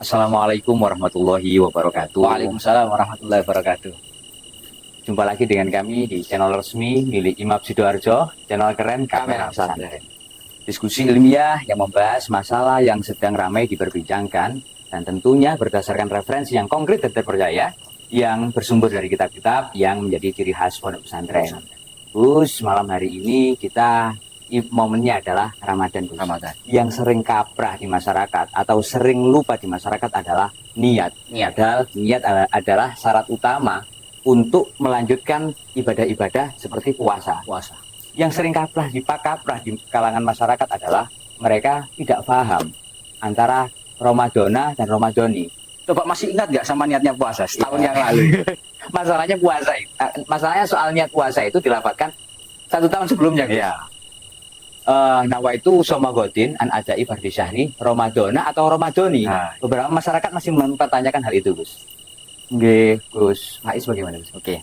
Assalamualaikum warahmatullahi wabarakatuh. Waalaikumsalam warahmatullahi wabarakatuh. Jumpa lagi dengan kami di channel resmi milik Imam Sidoarjo, channel keren Kamera Kamera Pesantren. Diskusi ilmiah yang membahas masalah yang sedang ramai diperbincangkan dan tentunya berdasarkan referensi yang konkret dan terpercaya yang bersumber dari kitab-kitab yang menjadi ciri khas pondok pesantren. Terus malam hari ini kita momennya adalah Ramadan, Gus. Ramadan. Yang sering kaprah di masyarakat atau sering lupa di masyarakat adalah niat. Niat adalah syarat utama untuk melanjutkan ibadah-ibadah seperti puasa. Yang sering kaprah di kalangan masyarakat adalah mereka tidak paham antara Ramadana dan Ramadhani. Coba masih ingat nggak sama niatnya puasa setahun yang lalu? Masalahnya soal niat puasa itu dilapatkan 1 tahun sebelumnya. Ya. Nawaitu somagodin an adai fardhi syahri Ramadana atau Ramadhani. Nah. Beberapa masyarakat masih mempertanyakan hal itu, Gus. Nggih, Gus. Faiz bagaimana, Gus? Oke.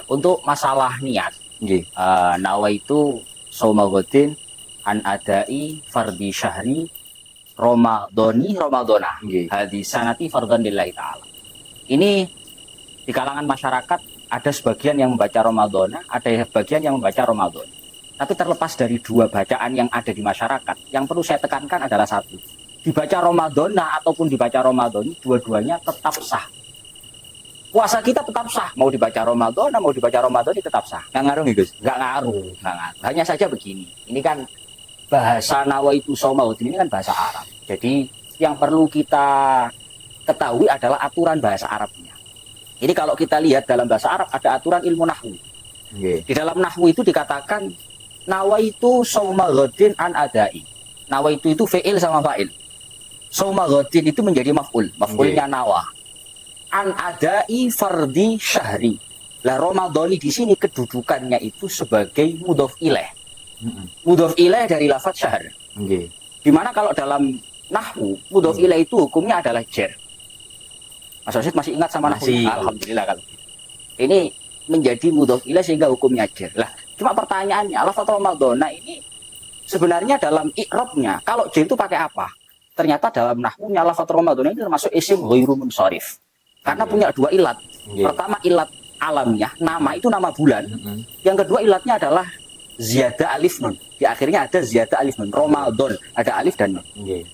Untuk masalah niat, Nggih. nawaitu saumagodin an adai fardhi syahri Ramadana. Nggih. Hadis sanati fardhan lillahi ta'ala. Ini di kalangan masyarakat ada sebagian yang membaca Ramadana, ada sebagian yang membaca Ramadan. Tapi terlepas dari dua bacaan yang ada di masyarakat, yang perlu saya tekankan adalah satu. Dibaca Ramadana ataupun dibaca Ramadan, dua-duanya tetap sah. Puasa kita tetap sah, mau dibaca Ramadana, mau dibaca Ramadan tetap sah. Nggak ngaruh nih, Gus? Nggak ngaruh. Hanya saja begini, ini kan bahasa nawaitu saumaudin ini kan bahasa Arab. Jadi yang perlu kita ketahui adalah aturan bahasa Arabnya. Jadi kalau kita lihat dalam bahasa Arab ada aturan ilmu nahwu. Nggih. Di dalam nahwu itu dikatakan nawaitu saumaudin an adai. Nawaitu itu fi'il sama fa'il. Saumaudin itu menjadi maf'ul, maf'ulnya nawa. An adai fardhi syahri. Lah Ramadhani di sini kedudukannya itu sebagai mudhof ilaih. Mudhof ilaih dari lafaz syahr. Nggih. Dimana kalau dalam nahwu mudhof ilaih itu hukumnya adalah jar. Mas Rosid masih ingat sama nahwu? Masih. Alhamdulillah kalau gitu. Ini menjadi mudhof ilaih sehingga hukumnya jar. Lah, cuma pertanyaannya lafaz Ramadhana ini sebenarnya dalam i'rabnya kalau jar itu pakai apa? Ternyata dalam nahwunya lafaz Ramadhana ini termasuk isim ghairu munsharif. Karena punya dua ilat. Pertama ilat alamiah, nama itu nama bulan. Yang kedua ilatnya adalah ziyada alif nun. Di akhirnya ada ziyada alif nun. Ramadan, ada alif dan nun.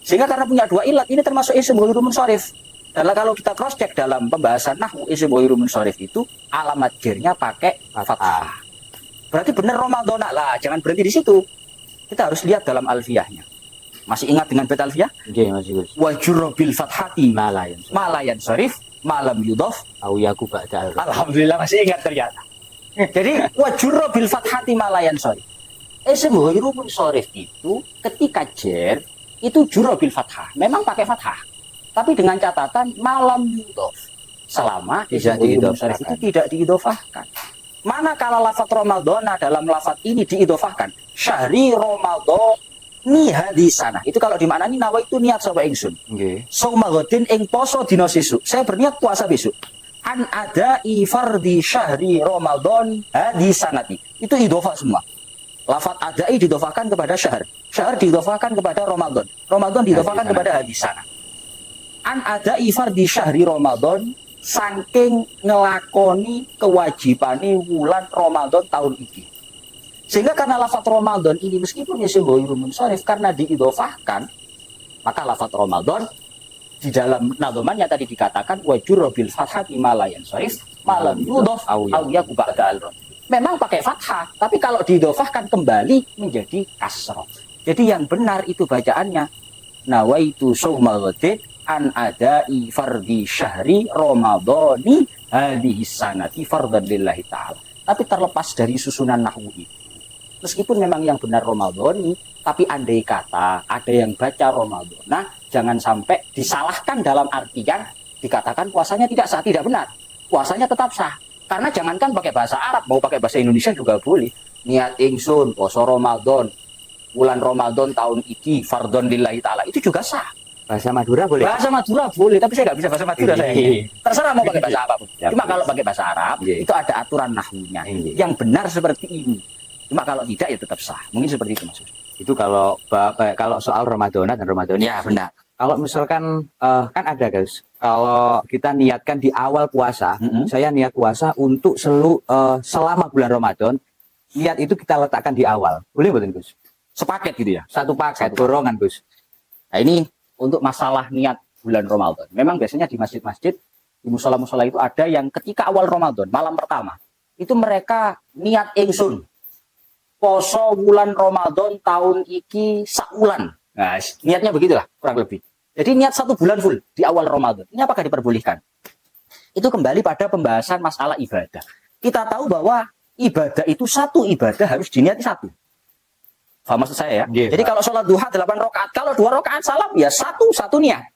Sehingga karena punya dua ilat, ini termasuk isim ghairu munsharif. Dan kalau kita cross check dalam pembahasan nahwu isim ghairu munsharif itu alamat jarnya pakai fathah. Berarti benar Ramadana lah, jangan berhenti di situ. Kita harus lihat dalam alfiyahnya. Masih ingat dengan bait alfiyah? Nggih, Mas Gus. Wa jurra bil fathati Malayan syarif malam yudhof. au yaku ba'da. Alhamdulillah masih ingat ternyata. Jadi wajurro bil fathati malayan syarif. Isim ghairu munsharif itu ketika jar itu jurro bil fathah. Memang pakai fathah. Tapi dengan catatan malam yudhof. Selama isim ghairu munsharif itu tidak diidhofahkan. Manakala lafaz Ramadhana dalam lafaz ini diidhofahkan, syahri Ramadhan ni hadisana. Itu kalau dimaknani nawa itu niat sapa ingsun. Nggih. Saumagodin ing poso dina sesuk. Saya berniat puasa besok. An adai fardhi syahri Ramadan hadisanati. Itu idhofah semua. Lafaz adai didhofahkan kepada syahr. Syahr didhofahkan kepada Ramadan. Ramadan didhofahkan kepada hadisana. An adai fardhi syahri Ramadan saking ngelakoni kewajibane wulan Ramadan tahun ini. Sehingga karena lafaz Ramadan ini meskipun isim ghairu munsharif karena diidhofahkan, maka lafaz Ramadan di dalam nadhomannya tadi dikatakan wajur bil fathati malayan syarif malam yudhof au yaku ba'da al-ram. Memang pakai fathah, tapi kalau diidhofahkan kembali menjadi kasrah. Jadi yang benar itu bacaannya nawaitu saumaghadin an adai fardhi syahri ramadhani hadhihi sanati fardhan lillahi ta'ala. Tapi terlepas dari susunan nahwu itu, meskipun memang yang benar Ramadhani, tapi andai kata ada yang baca Ramadhana, jangan sampai disalahkan dalam artian dikatakan puasanya tidak sah, tidak benar. Puasanya tetap sah. Karena jangankan pakai bahasa Arab, mau pakai bahasa Indonesia juga boleh. Niat ingsun, poso Ramadan, bulan Ramadan tahun ini, fardhon lillahi ta'ala, itu juga sah. Bahasa Madura boleh? Bahasa Madura boleh, tapi saya nggak bisa bahasa Madura saya. Terserah mau pakai bahasa apapun. Cuma kalau pakai bahasa Arab, itu ada aturan nahwunya. Yang benar seperti ini. Cuma kalau tidak ya tetap sah. Mungkin seperti itu maksudnya. Itu kalau soal Ramadhana dan Ramadhani. Ya benar. Kalau misalkan kan ada guys, kalau kita niatkan di awal puasa, saya niat puasa untuk selama bulan Ramadan, niat itu kita letakkan di awal. Boleh betul Gus? Sepaket gitu ya. Satu paket, dorongan Gus. Nah ini untuk masalah niat bulan Ramadan. Memang biasanya di masjid-masjid, di musola-musola itu ada yang ketika awal Ramadan, malam pertama, itu mereka niat ingsun. Poso bulan Ramadan tahun iki saulan. Nah, niatnya begitulah kurang lebih. Jadi niat 1 bulan full di awal Ramadan. Ini apakah diperbolehkan? Itu kembali pada pembahasan masalah ibadah. Kita tahu bahwa ibadah itu satu ibadah harus diniati satu. Paham maksud saya ya? Yeah, jadi kalau sholat duha 8 rakaat, kalau 2 rakaat salam ya satu niat.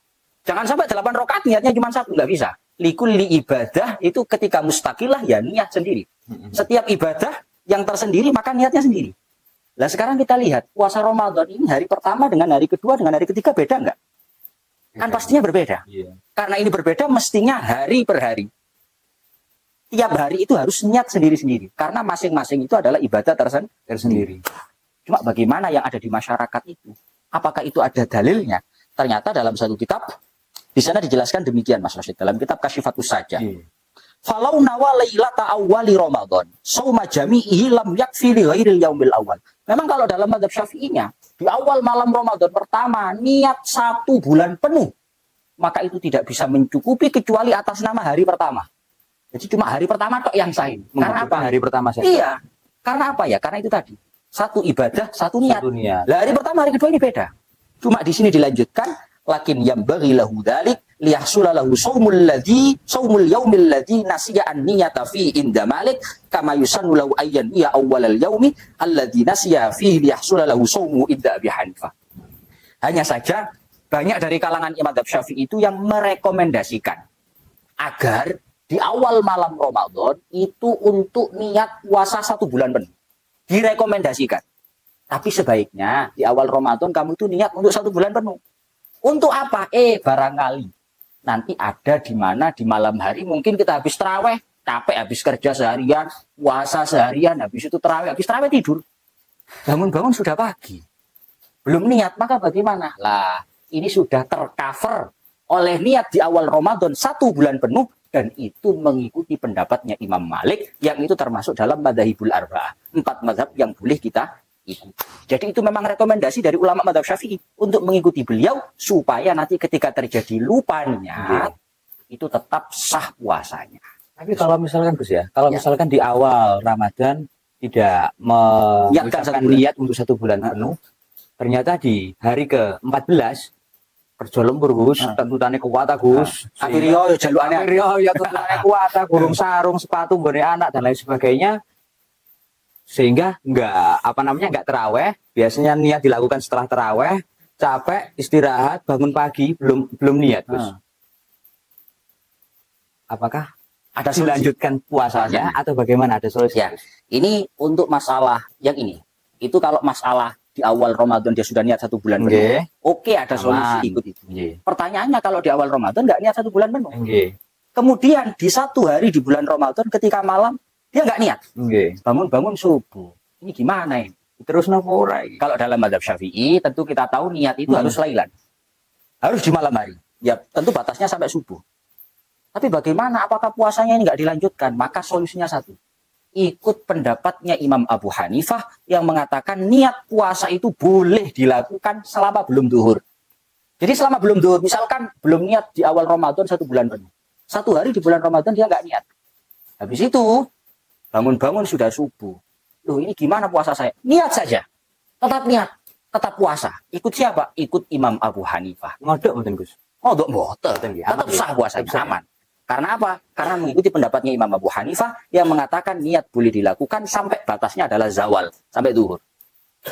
Jangan sampai 8 rakaat niatnya cuma satu, nggak bisa. Likulli ibadah itu ketika mustaqilah ya niat sendiri. Setiap ibadah yang tersendiri maka niatnya sendiri. Nah sekarang kita lihat puasa Ramadan ini hari pertama dengan hari kedua dengan hari ketiga beda nggak? Kan pastinya berbeda. Yeah. Karena ini berbeda mestinya hari per hari. Tiap hari itu harus niat sendiri-sendiri. Karena masing-masing itu adalah ibadah tersendiri. Cuma bagaimana yang ada di masyarakat itu? Apakah itu ada dalilnya? Ternyata dalam satu kitab, di sana dijelaskan demikian Mas Rasyid. Dalam kitab Kasyifatus Saja. Yeah. Falau nawa lailata awwali Ramadan, sauma jami'ihi lam yakfi li ghairil yaumil awal. Memang kalau dalam mazhab Syafi'inya, di awal malam Ramadan pertama niat 1 bulan penuh, maka itu tidak bisa mencukupi kecuali atas nama hari pertama. Jadi cuma hari pertama tok yang sahih. Karena apa? Hari pertama saya. Iya. Karena apa ya? Karena itu tadi. Satu ibadah, satu niat. Lah hari pertama, hari kedua ini beda. Cuma di sini dilanjutkan lakin yambaghi lahu dzalik liyahsula lahu shaumul yaumil ladzi nasiya an-niyata fi inda Malik kama yusannu lahu ayyan ya awwalal yaumi alladzi nasiya fi liyahsula lahu shaumu inda Abi Hanifah. Hanya saja banyak dari kalangan Imam Syafi'i itu yang merekomendasikan agar di awal malam Ramadan itu untuk niat puasa 1 bulan penuh. Direkomendasikan. Tapi sebaiknya di awal Ramadan kamu itu niat untuk 1 bulan penuh. Untuk apa? Barangkali nanti ada di mana di malam hari mungkin kita habis taraweh, capek habis kerja seharian, puasa seharian, habis itu habis taraweh tidur. Bangun-bangun sudah pagi. Belum niat, maka bagaimana? Lah, ini sudah tercover oleh niat di awal Ramadan 1 bulan penuh dan itu mengikuti pendapatnya Imam Malik yang itu termasuk dalam madzhabul arba'ah. 4 mazhab yang boleh kita ikuti. Jadi itu memang rekomendasi dari ulama mazhab Syafi'i untuk mengikuti beliau supaya nanti ketika terjadi lupa niat itu tetap sah puasanya. Tapi kalau misalkan Gus ya, kalau misalkan di awal Ramadan tidak mengucapkan niat untuk 1 bulan penuh, ternyata di hari ke-14 kerja lembur Gus, tuntutannya kuat Gus. Akhirnya jalukane ya tuntutannya kuat, gurung sarung, sepatu gone anak dan lain sebagainya. Sehingga enggak teraweh, biasanya niat dilakukan setelah teraweh, capek, istirahat, bangun pagi belum niat Gus. Apakah ada dilanjutkan puasanya atau bagaimana, ada solusi? Ya, ini untuk masalah yang ini. Itu kalau masalah di awal Ramadan dia sudah niat 1 bulan penuh. Oke, ada solusi ikut itu. Pertanyaannya kalau di awal Ramadan nggak niat 1 bulan penuh. Kemudian di 1 hari di bulan Ramadan ketika malam dia nggak niat. Bangun-bangun subuh. Ini gimana ini? Terus nopo ora iki? Kalau dalam mazhab Syafi'i tentu kita tahu niat itu harus lailan. Harus di malam hari. Ya, tentu batasnya sampai subuh. Tapi bagaimana apakah puasanya ini nggak dilanjutkan? Maka solusinya satu. Ikut pendapatnya Imam Abu Hanifah yang mengatakan niat puasa itu boleh dilakukan selama belum duhur. Jadi selama belum duhur, misalkan belum niat di awal Ramadan 1 bulan penuh. 1 hari di bulan Ramadan dia nggak niat. Habis itu bangun-bangun sudah subuh. Loh ini gimana puasa saya? Niat saja. Tetap niat. Tetap puasa. Ikut siapa? Ikut Imam Abu Hanifah. Ngodok mboten Gus? Ngodok mboten. Tetap sah puasanya. Aman. Karena apa? Karena mengikuti pendapatnya Imam Abu Hanifah yang mengatakan niat boleh dilakukan sampai batasnya adalah zawal. Sampai duhur.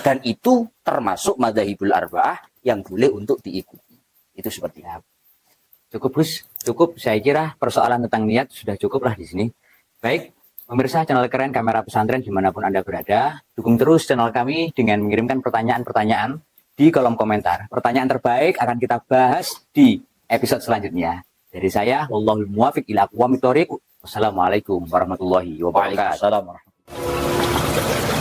Dan itu termasuk madzhabul arba'ah yang boleh untuk diikuti. Itu seperti apa? Cukup Gus. Cukup. Saya kira persoalan tentang niat sudah cukup lah di sini. Baik. Pemirsa channel keren Kamera Pesantren dimanapun Anda berada, dukung terus channel kami dengan mengirimkan pertanyaan-pertanyaan di kolom komentar. Pertanyaan terbaik akan kita bahas di episode selanjutnya. Dari saya, wallahul muwaffiq ila aqwamit thoriq. Wassalamualaikum warahmatullahi wabarakatuh. Waalaikumsalam warahmatullahi wabarakatuh.